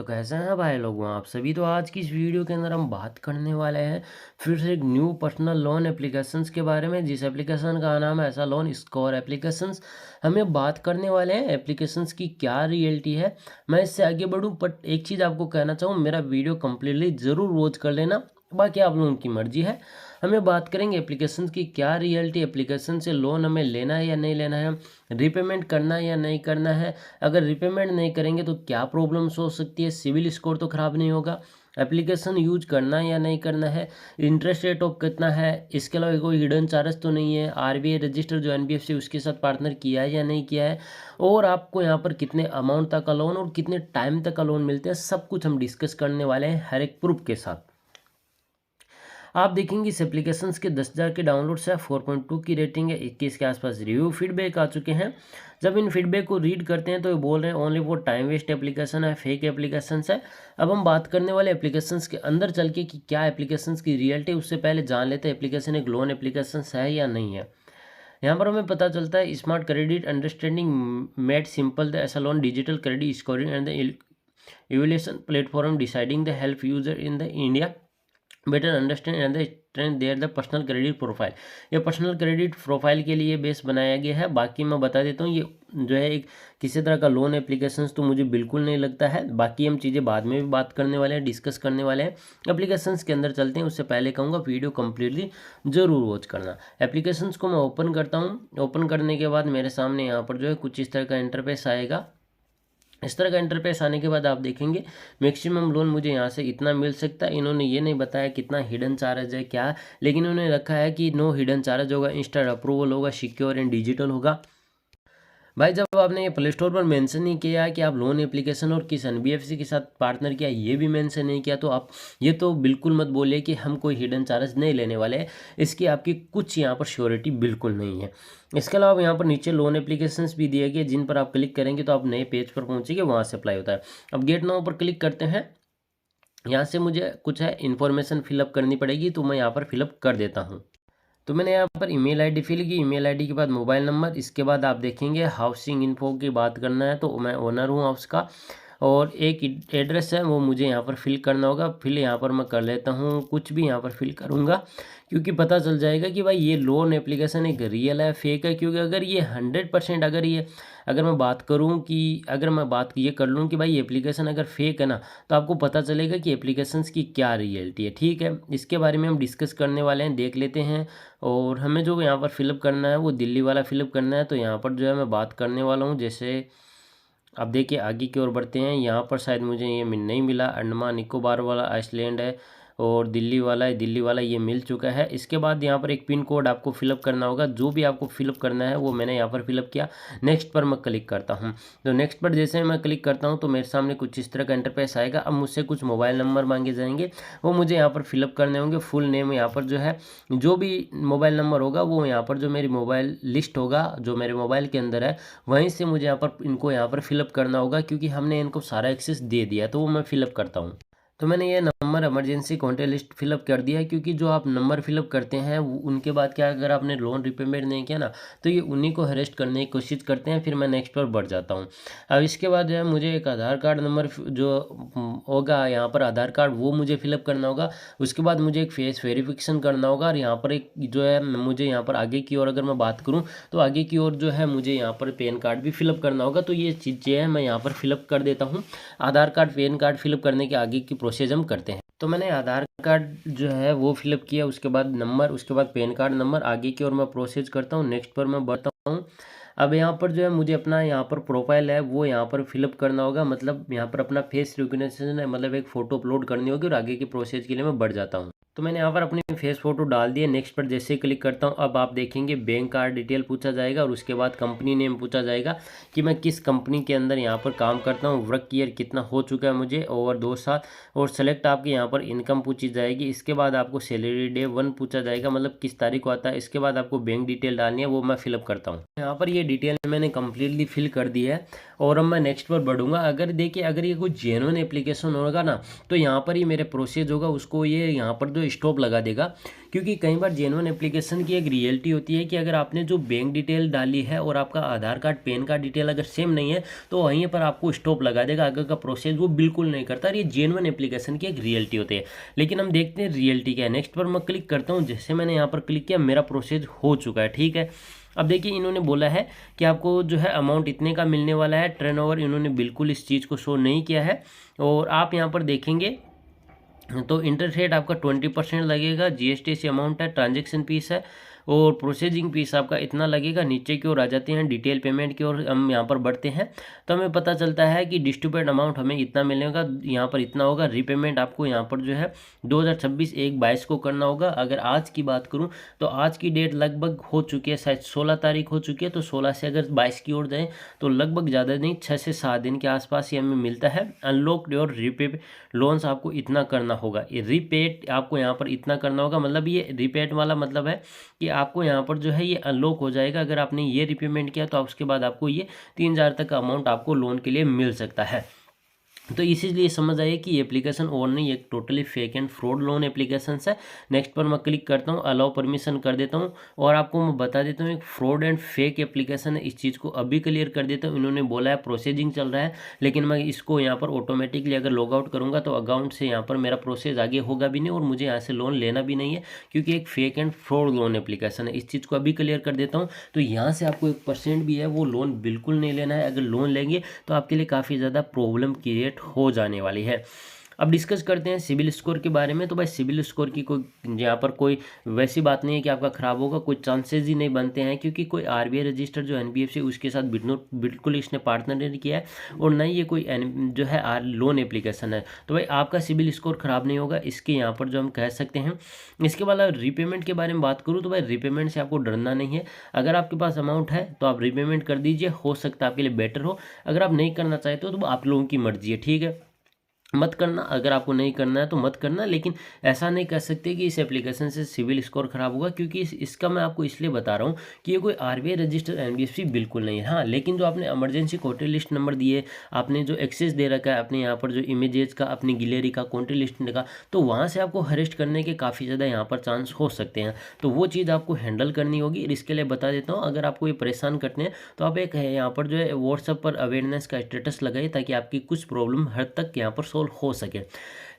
तो कैसे हैं भाई लोग आप सभी। तो आज की इस वीडियो के अंदर हम बात करने वाले हैं फिर से एक न्यू पर्सनल लोन एप्लीकेशंस के बारे में, जिस एप्लीकेशन का नाम है ऐसा लोन स्कोर एप्लीकेशंस। हमें बात करने वाले हैं एप्लीकेशंस की क्या रियलिटी है। मैं इससे आगे बढ़ूं बट एक चीज़ आपको कहना चाहूँ, मेरा वीडियो कम्प्लीटली ज़रूर वॉच कर लेना, बाकी आप लोगों की मर्जी है। हमें बात करेंगे एप्लीकेशन की क्या रियलिटी, एप्लीकेशन से लोन हमें लेना है या नहीं लेना है, रीपेमेंट करना है या नहीं करना है, अगर रीपेमेंट नहीं करेंगे तो क्या प्रॉब्लम्स हो सकती है, सिविल स्कोर तो ख़राब नहीं होगा, एप्लीकेशन यूज करना है या नहीं करना है, इंटरेस्ट रेट ऑफ कितना है, इसके अलावा कोई हिडन चार्ज तो नहीं है, आरबीआई रजिस्टर जो एनबीएफसी उसके साथ पार्टनर किया है या नहीं किया है, और आपको यहाँ पर कितने अमाउंट तक का लोन और कितने टाइम तक का लोन मिलते हैं, सब कुछ हम डिस्कस करने वाले हैं हर एक प्रूफ के साथ। आप देखेंगे इस एप्लीकेशंस के 10,000 के डाउनलोड्स है, 4.2 की रेटिंग है, 21 के आसपास रिव्यू फीडबैक आ चुके हैं। जब इन फीडबैक को रीड करते हैं तो ये बोल रहे हैं ओनली वो टाइम वेस्ट एप्लीकेशन है, फेक एप्लीकेशंस है। अब हम बात करने वाले एप्लीकेशंस के अंदर चल के कि क्या एप्लीकेशंस की रियलिटी, उससे पहले जान लेते हैं एप्लीकेशन एक लोन एप्लीकेशन है या नहीं है। यहाँ पर हमें पता चलता है smart credit understanding made simple the ऐसा loan digital credit scoring and the evaluation platform deciding the help user in the India better understand and the trend there the personal credit profile. ये personal credit profile के लिए base बनाया गया है। बाकी मैं बता देता हूँ, ये जो है एक किसी तरह का लोन एप्लीकेशंस तो मुझे बिल्कुल नहीं लगता है। बाकी हम चीज़ें बाद में भी बात करने वाले हैं, डिस्कस करने वाले हैं। एप्लीकेशंस के अंदर चलते हैं, उससे पहले कहूँगा वीडियो कम्प्लीटली ज़रूर वॉच करना। एप्लीकेशंस को मैं ओपन करता हूँ। ओपन करने के बाद मेरे सामने यहाँ पर जो है कुछ इस तरह का इंटरफेस आएगा। इस तरह का इंटरफेस आने के बाद आप देखेंगे मैक्सिमम लोन मुझे यहाँ से इतना मिल सकता है। इन्होंने ये नहीं बताया कितना हिडन चार्ज है क्या, लेकिन इन्होंने रखा है कि नो हिडन चार्ज होगा, इंस्टेंट अप्रूवल होगा, सिक्योर एंड डिजिटल होगा। भाई जब आपने ये प्ले स्टोर पर मेंशन नहीं किया कि आप लोन एप्लीकेशन और किस एनबीएफसी के साथ पार्टनर किया, ये भी मेंशन नहीं किया, तो आप ये तो बिल्कुल मत बोलिए कि हम कोई हिडन चार्ज नहीं लेने वाले हैं। इसकी आपकी कुछ यहाँ पर श्योरिटी बिल्कुल नहीं है। इसके अलावा यहाँ पर नीचे लोन एप्लीकेशंस भी दिए गए, जिन पर आप क्लिक करेंगे तो आप नए पेज पर पहुँचेंगे, वहाँ से अप्लाई होता है। अब गेट नाउ पर क्लिक करते हैं। यहाँ से मुझे कुछ है इन्फॉर्मेशन फिलअप करनी पड़ेगी, तो मैं यहाँ पर फिलअप कर देता हूँ। तो मैंने यहाँ पर ईमेल आईडी फिल की, ईमेल आईडी के बाद मोबाइल नंबर, इसके बाद आप देखेंगे हाउसिंग इन्फो की बात करना है, तो मैं ओनर हूँ हाउस का, और एक एड्रेस है वो मुझे यहाँ पर फिल करना होगा। फिल यहाँ पर मैं कर लेता हूँ, कुछ भी यहाँ पर फिल करूँगा, क्योंकि पता चल जाएगा कि भाई ये लोन एप्लीकेशन एक रियल है फेक है। क्योंकि अगर ये 100% अगर मैं बात करूँ कि अगर मैं बात ये कर लूँ कि भाई एप्लीकेशन अगर फेक है ना, तो आपको पता चलेगा कि एप्लीकेशंस की क्या रियलिटी है। ठीक है, इसके बारे में हम डिस्कस करने वाले हैं, देख लेते हैं। और हमें जो यहाँ पर फिलअप करना है वो दिल्ली वाला फिलअप करना है। तो यहाँ पर जो है मैं बात करने वाला हूँ, जैसे अब देखिए आगे की ओर बढ़ते हैं। यहाँ पर शायद मुझे ये नहीं मिला, अंडमान निकोबार वाला आइसलैंड है, और दिल्ली वाला है, दिल्ली वाला ये मिल चुका है। इसके बाद यहाँ पर एक पिन कोड आपको फिलअप करना होगा, जो भी आपको फिलअप करना है वो मैंने यहाँ पर फिलअप किया। नेक्स्ट पर मैं क्लिक करता हूँ। तो नेक्स्ट पर जैसे मैं क्लिक करता हूँ तो मेरे सामने कुछ इस तरह का इंटरफेस आएगा। अब मुझसे कुछ मोबाइल नंबर मांगे जाएंगे, वो मुझे यहाँ पर फिलअप करने होंगे। फुल नेम यहाँ पर जो है, जो भी मोबाइल नंबर होगा वो यहाँ पर जो मेरी मोबाइल लिस्ट होगा जो मेरे मोबाइल के अंदर है, वहीं से मुझे यहाँ पर इनको यहाँ पर फिलअप करना होगा, क्योंकि हमने इनको सारा एक्सेस दे दिया। तो वो मैं फिलअप करता हूँ। तो मैंने ये number emergency contact list fill up कर दिया है, क्योंकि जो आप नंबर फिलअप करते हैं उनके बाद क्या, अगर आपने लोन रिपेमेंट नहीं किया ना, तो ये उन्हीं को हरेस्ट करने की कोशिश करते हैं। फिर मैं नेक्स्ट पर बढ़ जाता हूँ। अब इसके बाद जो है मुझे एक आधार कार्ड नंबर जो होगा यहाँ पर आधार कार्ड, वो मुझे फिलअप करना होगा। उसके बाद मुझे एक फेस वेरिफिकेशन करना होगा, और यहाँ पर एक जो है मुझे यहाँ पर आगे की ओर अगर मैं बात करूँ तो आगे की ओर जो है मुझे यहाँ पर पैन कार्ड भी फिलअप करना होगा। तो ये चीज़ें हैं, मैं यहाँ पर फिलअप कर देता हूँ। आधार कार्ड पैन कार्ड फिलअप करने के आगे की प्रोसेस हम करते हैं। तो मैंने आधार कार्ड जो है वो फिलअप किया, उसके बाद नंबर, उसके बाद पैन कार्ड नंबर, आगे की ओर मैं प्रोसेस करता हूँ। नेक्स्ट पर मैं बढ़ता हूँ। अब यहाँ पर जो है मुझे अपना यहाँ पर प्रोफाइल है वो यहाँ पर फिलअप करना होगा, मतलब यहाँ पर अपना फेस रिकग्निशन है, मतलब एक फ़ोटो अपलोड करनी होगी, और आगे की प्रोसेस के लिए मैं बढ़ जाता हूँ। तो मैंने यहाँ पर अपनी फेस फोटो डाल दी है। नेक्स्ट पर जैसे ही क्लिक करता हूँ, अब आप देखेंगे बैंक कार्ड डिटेल पूछा जाएगा, और उसके बाद कंपनी नेम पूछा जाएगा कि मैं किस कंपनी के अंदर यहाँ पर काम करता हूँ, वर्क ईयर कितना हो चुका है मुझे, और 2 साल, और सेलेक्ट आपकी यहाँ पर इनकम पूछी जाएगी। इसके बाद आपको सैलरी डे 1 पूछा जाएगा, मतलब किस तारीख को आता है। इसके बाद आपको बैंक डिटेल डालनी है, वो मैं फिलअप करता हूँ। यहाँ पर ये डिटेल मैंने कम्प्लीटली फिल कर दी है, और अब मैं नेक्स्ट पर बढ़ूंगा। अगर देखिए अगर ये कोई जेन्युइन एप्लीकेशन होगा ना, तो यहाँ पर ही मेरे प्रोसेस होगा, उसको ये यहाँ पर जो जो स्टॉप लगा देगा। क्योंकि कई बार जेन्युइन एप्लीकेशन की एक रियलिटी होती है कि अगर आपने जो बैंक डिटेल डाली है और आपका आधार कार्ड पैन कार्ड डिटेल अगर सेम नहीं है तो वहीं पर आपको स्टॉप लगा देगा, आगे का प्रोसेस वो बिल्कुल नहीं करता। ये जेन्युइन एप्लीकेशन की एक रियलिटी होती है। लेकिन हम देखते हैं रियलिटी क्या है। नेक्स्ट पर मैं क्लिक करता हूँ, जैसे मैंने यहाँ पर क्लिक किया मेरा प्रोसेस हो चुका है, ठीक है। अब देखिए इन्होंने बोला है कि आपको जो है अमाउंट इतने का मिलने वाला है। टर्नओवर इन्होंने बिल्कुल इस चीज़ को शो नहीं किया है। और आप यहाँ पर देखेंगे तो इंटरेस्ट रेट आपका 20% लगेगा। जीएसटी से अमाउंट है, ट्रांजेक्शन फीस है और प्रोसेसिंग फीस आपका इतना लगेगा। नीचे की ओर आ जाते हैं डिटेल पेमेंट की ओर, हम यहाँ पर बढ़ते हैं तो हमें पता चलता है कि डिस्ट्रीब्यूटेड अमाउंट हमें इतना मिलेगा, यहाँ पर इतना होगा। रीपेमेंट आपको यहाँ पर जो है 2026/1/22 को करना होगा। अगर आज की बात करूँ तो आज की डेट लगभग हो चुकी है, शायद 16 तारीख हो चुकी है। तो 16 से अगर 22 की ओर जाएँ तो लगभग ज़्यादा नहीं 6 से 7 दिन के आसपास ये हमें मिलता है। अनलॉक्ड और रीपे लोन्स आपको इतना करना होगा। ये रीपेड आपको यहाँ पर इतना करना होगा, मतलब ये रीपेड वाला मतलब है कि आपको यहाँ पर जो है ये अनलॉक हो जाएगा। अगर आपने ये रीपेमेंट किया तो उसके बाद आपको ये 3000 तक का अमाउंट आपको लोन के लिए मिल सकता है। तो इसीलिए समझ आइए कि ये एप्लीकेशन और नहीं, एक totally fake and fraud loan application है। नेक्स्ट पर मैं क्लिक करता हूँ, अलाउ परमिशन कर देता हूँ और आपको मैं बता देता हूँ एक फ्रॉड एंड फेक एप्लीकेशन है। इस चीज़ को अभी क्लियर कर देता हूँ। इन्होंने बोला है प्रोसेसिंग चल रहा है, लेकिन मैं इसको यहाँ पर ऑटोमेटिकली अगर लॉग आउट करूँगा तो अकाउंट से यहाँ पर मेरा प्रोसेस आगे होगा भी नहीं और मुझे यहाँ से लोन लेना भी नहीं है, क्योंकि एक fake and fraud loan application है। इस चीज़ को अभी क्लियर कर देता हूँ। तो यहाँ से आपको 1% भी है वो लोन बिल्कुल नहीं लेना है। अगर लोन लेंगे तो आपके लिए काफ़ी ज़्यादा प्रॉब्लम क्रिएट हो जाने वाली है। अब डिस्कस करते हैं सिबिल स्कोर के बारे में। तो भाई सिबिल स्कोर की कोई यहाँ पर कोई वैसी बात नहीं है कि आपका ख़राब होगा, कोई चांसेस ही नहीं बनते हैं, क्योंकि कोई आरबीआई रजिस्टर जो एनबीएफसी उसके साथ बिल्कुल इसने पार्टनर नहीं किया है और न ही ये कोई जो है लोन एप्लीकेशन है। तो भाई आपका सिबिल स्कोर ख़राब नहीं होगा, इसके यहाँ पर जो हम कह सकते हैं। इसके बाद रीपेमेंट के बारे में बात करूँ तो भाई रीपेमेंट से आपको डरना नहीं है। अगर आपके पास अमाउंट है तो आप रीपेमेंट कर दीजिए, हो सकता है आपके लिए बेटर हो। अगर आप नहीं करना चाहते हो तो आप लोगों की मर्जी है, ठीक है, मत करना। अगर आपको नहीं करना है तो मत करना, लेकिन ऐसा नहीं कह सकते कि इस एप्लीकेशन से सिविल स्कोर खराब होगा, क्योंकि इसका मैं आपको इसलिए बता रहा हूँ कि ये कोई आरबीआई रजिस्टर्ड एनबीएफसी बिल्कुल नहीं है। हाँ, लेकिन जो आपने इमरजेंसी कॉन्ट्री लिस्ट नंबर दिए, आपने जो एक्सेस दे रखा है अपने यहाँ पर जो इमेजेस का, अपनी गैलरी का, कॉन्ट्री लिस्ट का, तो वहाँ से आपको अरेस्ट करने के काफ़ी ज़्यादा यहाँ पर चांस हो सकते हैं। तो वो चीज़ आपको हैंडल करनी होगी। इसके लिए बता देता हूँ, अगर आपको ये परेशान करते हैं तो आप एक यहाँ पर जो है व्हाट्सएप पर अवेयरनेस का स्टेटस लगाइए, ताकि आपकी कुछ प्रॉब्लम हद तक यहाँ पर सोल्व हो सके।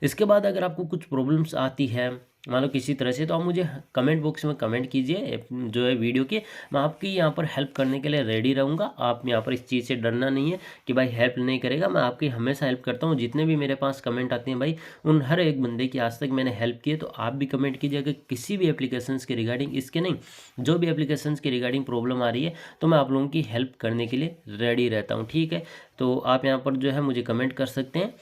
इसके बाद अगर आपको कुछ प्रॉब्लम्स आती है मान लो किसी तरह से, तो आप मुझे कमेंट बॉक्स में कमेंट कीजिए जो है वीडियो के, मैं आपकी यहाँ पर हेल्प करने के लिए रेडी रहूँगा। आप यहाँ पर इस चीज़ से डरना नहीं है कि भाई हेल्प नहीं करेगा, मैं आपकी हमेशा हेल्प करता हूँ। जितने भी मेरे पास कमेंट आते हैं भाई, उन हर एक बंदे की आज तक मैंने हेल्प की है। तो आप भी कमेंट कीजिए अगर किसी भी एप्लीकेशन के रिगार्डिंग, इसके नहीं, जो भी एप्लीकेशन के रिगार्डिंग प्रॉब्लम आ रही है, तो मैं आप लोगों की हेल्प करने के लिए रेडी रहता हूँ, ठीक है। तो आप यहाँ पर जो है मुझे कमेंट कर सकते हैं।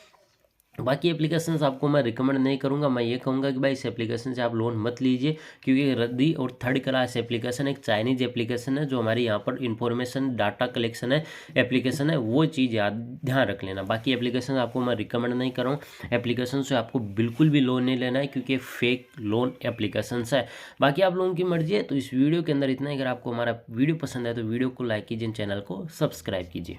बाकी एप्लीकेशंस आपको मैं रिकमेंड नहीं करूंगा। मैं ये कहूँगा कि भाई इस एप्लीकेशन से आप लोन मत लीजिए, क्योंकि रद्दी और थर्ड क्लास एप्लीकेशन, एक चाइनीज एप्लीकेशन है जो हमारी यहाँ पर इंफॉर्मेशन डाटा कलेक्शन है एप्लीकेशन है, वो चीज़ याद ध्यान रख लेना। बाकी एप्लीकेशन आपको मैं रिकमेंड नहीं कर रहा हूँ। एप्लीकेशन से आपको बिल्कुल भी लोन नहीं लेना है, क्योंकि फेक लोन एप्लीकेशन है। बाकी आप लोगों की मर्जी है। तो इस वीडियो के अंदर इतना ही। अगर आपको हमारा वीडियो पसंद है तो वीडियो को लाइक कीजिए, चैनल को सब्सक्राइब कीजिए।